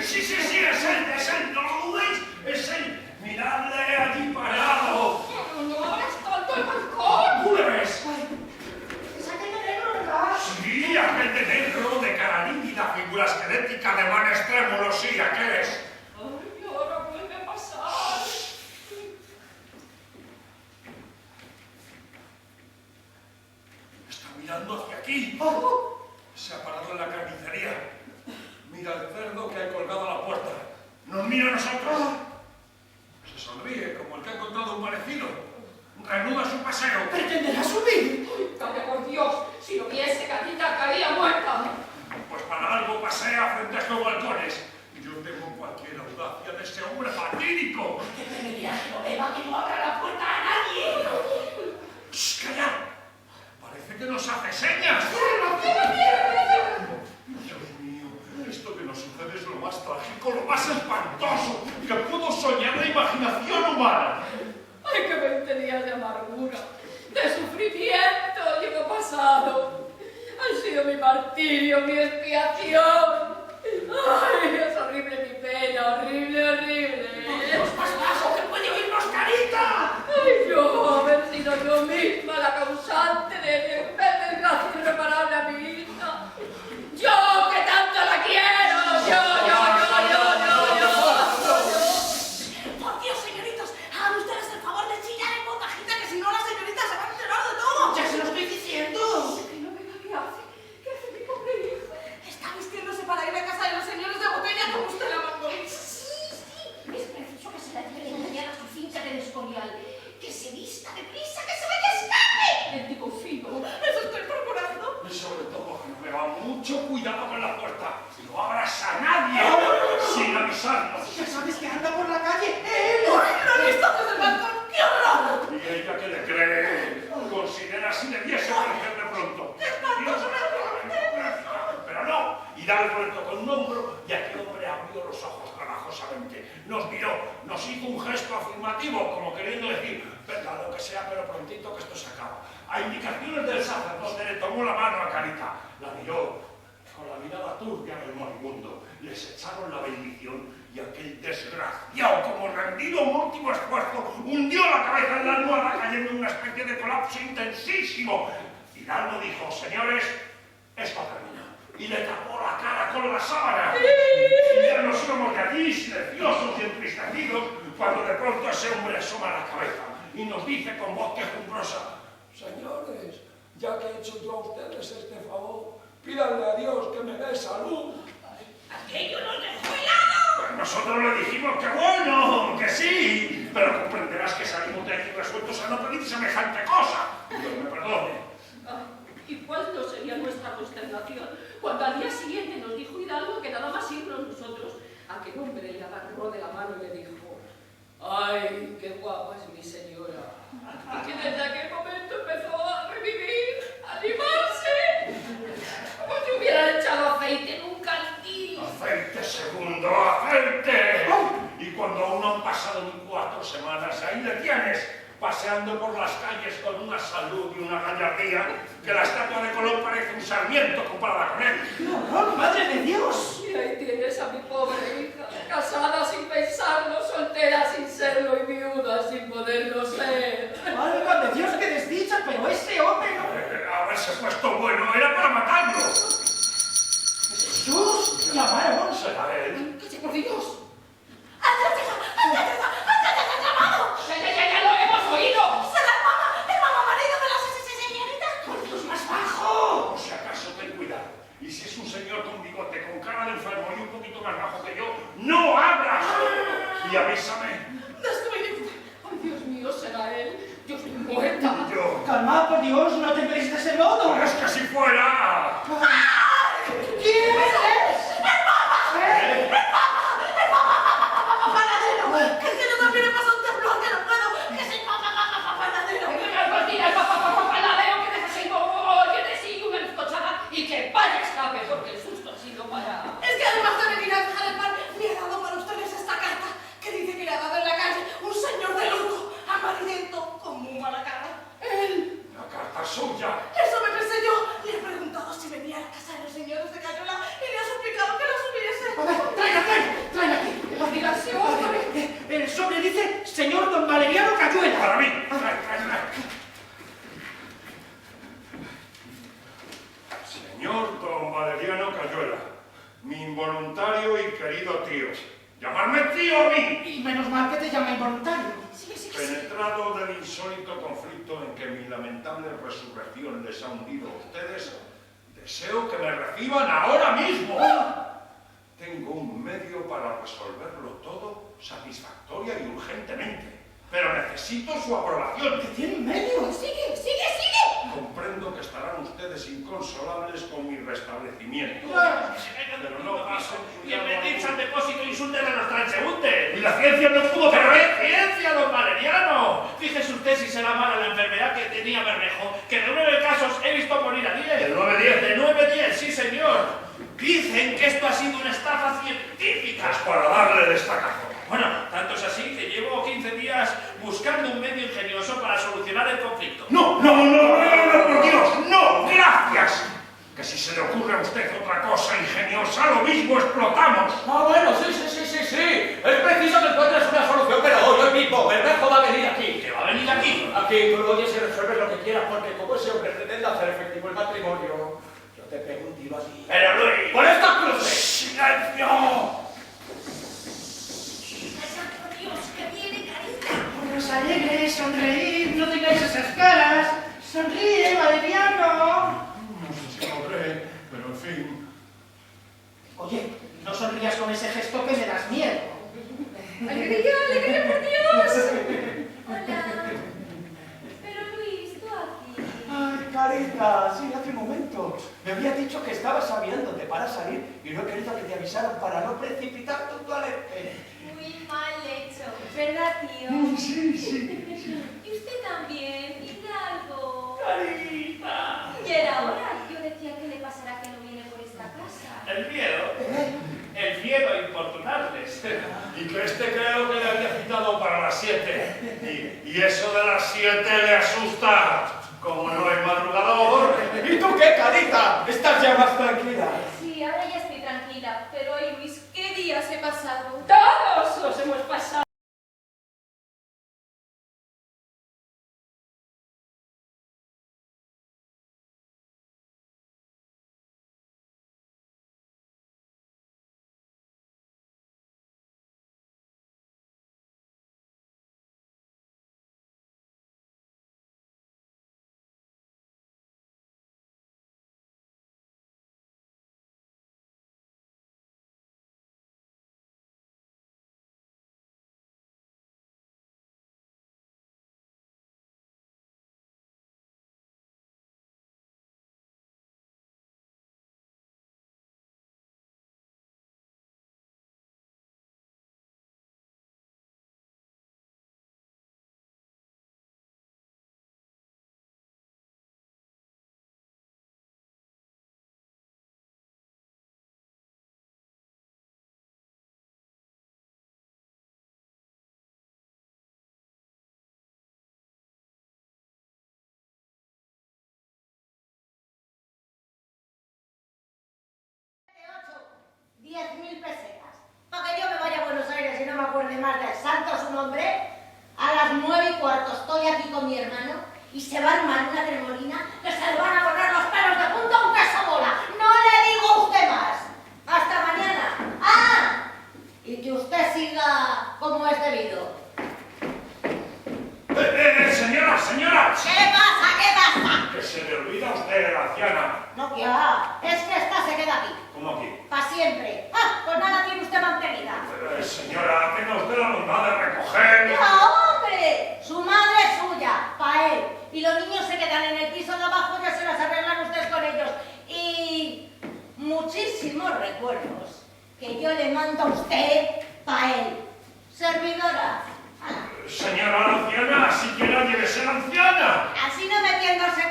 Sí, es él, no lo dudéis, es él. Miradle allí parado. No abras tanto el balcón. ¿Tú le ves? Es aquel de negro, ¿verdad? Sí, aquel de negro, de cara líquida, figura esquelética, de manes trémulos, sí, aquel es. Ay, ahora vuelve a pasar. Está mirando hacia aquí. Se ha parado en la carnicería. Mira el cerdo que ha colgado a la puerta. Nos mira a nosotros. Se sonríe como el que ha encontrado un parecido. Reanuda su paseo. ¿Pretenderá subir? Ay, cabe por Dios, si lo viese, Catita caería muerta. Pues para algo pasea frente a estos balcones. Yo tengo cualquier audacia de ese hombre fatídico. ¿Qué pretenderá que no beba, que no abra la puerta a nadie? ¡Shh, calla! Parece que nos hace señas. Dios mío, esto que nos sucede es lo más trágico, lo más espantoso que pudo soñar la imaginación humana. Ay, que 20 días de amargura, de sufrimiento llevo pasado. Han sido mi martirio, mi expiación. Ay, es horrible mi pena, horrible. ¡Vamos, más bajo, que puede oírnos Carita! Ay, yo, haber sido yo misma la causante de mi desgracia irreparable a mi hija. Yo, que tanto la quiero, yo. Por Dios, señoritos, hagan ustedes el favor de chillar en voz bajita, que si no la señorita se va a enterar de todo. ¡Ya se lo estoy diciendo! Que no vea qué hace. ¿Qué hace mi pobre hija? Está vistiéndose para ir a casa de los señores de botella como usted la mandó. Sí, es preciso que se la lleve mañana a su finca del Escorial. Que se vista deprisa, que se vaya a escape. El tipo fino. Eso estoy procurando. Y sobre todo que no me va mucho cuidado con la puerta. No abras a nadie sin avisarnos. Ya sabes que anda por la calle. ¡Él! ¡Lo he visto desde el balcón! ¡Qué horror! ¿Y ella qué le cree? Considera si debiese aparecer de pronto. Pero no. Y da el vuelto con un hombro y aquel hombre abrió los ojos trabajosamente. Nos miró, nos hizo un gesto afirmativo, como queriendo decir, venga, lo que sea, pero prontito que esto se acaba. A indicaciones del sacerdote le tomó la mano a Carita, la miró, con la mirada turbia del moribundo, les echaron la bendición y aquel desgraciado, como rendido a un último esfuerzo, hundió la cabeza en la almohada cayendo en una especie de colapso intensísimo. Hidalgo dijo, señores, esto termina. Y le tapó la cara con la sábana. Y ya nos íbamos de allí, silenciosos y entristecidos, cuando de pronto ese hombre asoma la cabeza y nos dice con voz quejumbrosa, señores, ya que he hecho yo a ustedes este favor, pídanle a Dios que me dé salud. Aquello nos dejó helado. Pues nosotros le dijimos que bueno, que sí, pero comprenderás que salimos de aquí resueltos a no pedir semejante cosa. Dios me perdone. Ay, ¿y cuál no sería nuestra consternación cuando al día siguiente nos dijo Hidalgo que nada más irnos nosotros? Aquel hombre le agarró de la mano y le dijo, ¡ay, qué guapa es mi señora! Y que desde aquel momento empezó a revivir, a animarse, como si hubieran echado aceite en un candil. ¡Aceite, segundo, aceite! Y cuando aún no han pasado ni 4 semanas, ahí le tienes, paseando por las calles con una salud y una gallardía, que la estatua de Colón parece un sarmiento comparada con él. ¡Qué horror, madre de Dios! Y ahí tienes a mi pobre hija, casada sin pensarlo, soltera sin serlo y viuda sin poderlo ser. ¡Válgame Dios, qué desdicha! Pero ese hombre no... Haberse puesto bueno era para matarlo. ¡Jesús! ¡La varón! ¿Será él? ¡Cállate, por Dios! ¡Anda, llamado! ¡Ya lo hemos oído! ¡Será el mamá marido de la señorita! ¡Por Dios, más bajo! Por si acaso ten cuidado. Y si es un señor con bigote, con cara de enfermo y un poquito más bajo que yo, ¡no abras! Y avísame. ¡Ay, Dios mío, será él! ¡Yo estoy muerta! Y yo. Calmad, por Dios, no tembléis de ese modo. ¡Es que si fuera! ¿Quién es? ¡Panadero! ¡Que si no también me pasa un temblor que no puedo! ¡Que soy panadero! ¡Panadero, que dejes el bobo, que te sigue una bizcochada y que vaya a escape, porque el susto ha sido para... Es que además de venir a dejar el pan, me ha dado para ustedes esta carta que dice que le ha dado en la calle un señor de luto, amarillento, con muy mala cara. Él. La carta suya. Eso me pensé yo. Le he preguntado si venía a la casa de los señores de Cayola y le ha suplicado que la subiese. ¡Tráigate! dice señor don Valeriano Cayuela. Para mí. Señor don Valeriano Cayuela, mi involuntario y querido tío. ¡Llamarme tío a mí! Y menos mal que te llama involuntario. Penetrado del insólito conflicto en que mi lamentable resurrección les ha hundido a ustedes, deseo que me reciban ahora mismo. Tengo un medio para resolverlo todo satisfactoria y urgentemente, pero necesito su aprobación. ¿Que tiene un medio? ¡Sigue, sigue, sigue! Comprendo que estarán ustedes inconsolables con mi restablecimiento. Pero no pasen cuidado. Bienvenidos al depósito, insulten a los transeúntes. Y la ciencia no pudo ¡Pero prever. qué ciencia, don Valeriano! Fíjese usted si será mala la enfermedad que tenía Bermejo, que de 9 casos he visto morir a 10. ¿De 9-10? De 9-10, sí señor. Dicen que esto ha sido una estafa científica. Es para darle destacazo. Bueno, tanto es así que llevo 15 días buscando un medio ingenioso para solucionar el conflicto. No, por Dios, no, gracias. Que si se le ocurre a usted otra cosa ingeniosa, lo mismo explotamos. Ah, bueno, sí. Es preciso que encuentres una solución, pero hoy mismo Bermejo va a venir aquí. ¿Que va a venir aquí? Aquí tú lo oyes y resuelves lo que quieras, porque como ese hombre pretende hacer efectivo el matrimonio, yo te pego un tiro a ti. Pero Luis... ¡Por esta cruz! ¡Silencio! ¡Por Dios, que viene, carita! Poneos alegres, sonreíd, no tengáis esas caras. Sonríe, Valeriano. No sé si podré, pero en fin. Oye, no sonrías con ese gesto que me das miedo. ¡Alegría, alegría, por Dios! Hola. Pero Luis, tú aquí. Ay, Carita, sí, hace un momento. Me habías dicho que estabas aviándote para salir y no he querido que te avisaran para no precipitar tu toalete. Muy mal hecho, ¿verdad, tío? Sí. Y usted también, Hidalgo. Carita. Y era hora. Yo decía que le pasará que no viene por esta casa. El miedo a importunarles. Y que creo que le había citado para las 7. Y eso de las 7 le asusta. Como no hay madrugador. ¿Y tú qué, Carita? ¿Estás ya más tranquila? Sí, ahora ya estoy tranquila. Pero hoy, Luis, ¿qué días he pasado? Todos los hemos pasado. Para que yo me vaya a Buenos Aires y no me acuerde más del santo su nombre, a las 9:15 estoy aquí con mi hermano y se va a armar una tremolina que se le van a poner los pelos de punta a un queso bola. No le digo a usted más. Hasta mañana. ¡Ah! Y que usted siga como es debido. Señora. ¿Qué pasa? Que se le olvida a usted, la anciana. No, ya. Es que esta se queda aquí. ¿Cómo aquí? Para siempre. Ah, pues nada tiene usted mantenida. Señora, tenga usted la bondad de recoger. ¡No, hombre! Su madre es suya, para él. Y los niños se quedan en el piso de abajo, ya se las arreglan ustedes con ellos. Y muchísimos recuerdos que yo le mando a usted para él. Servidora. Señora anciana, siquiera debe ser anciana. Así no metiéndose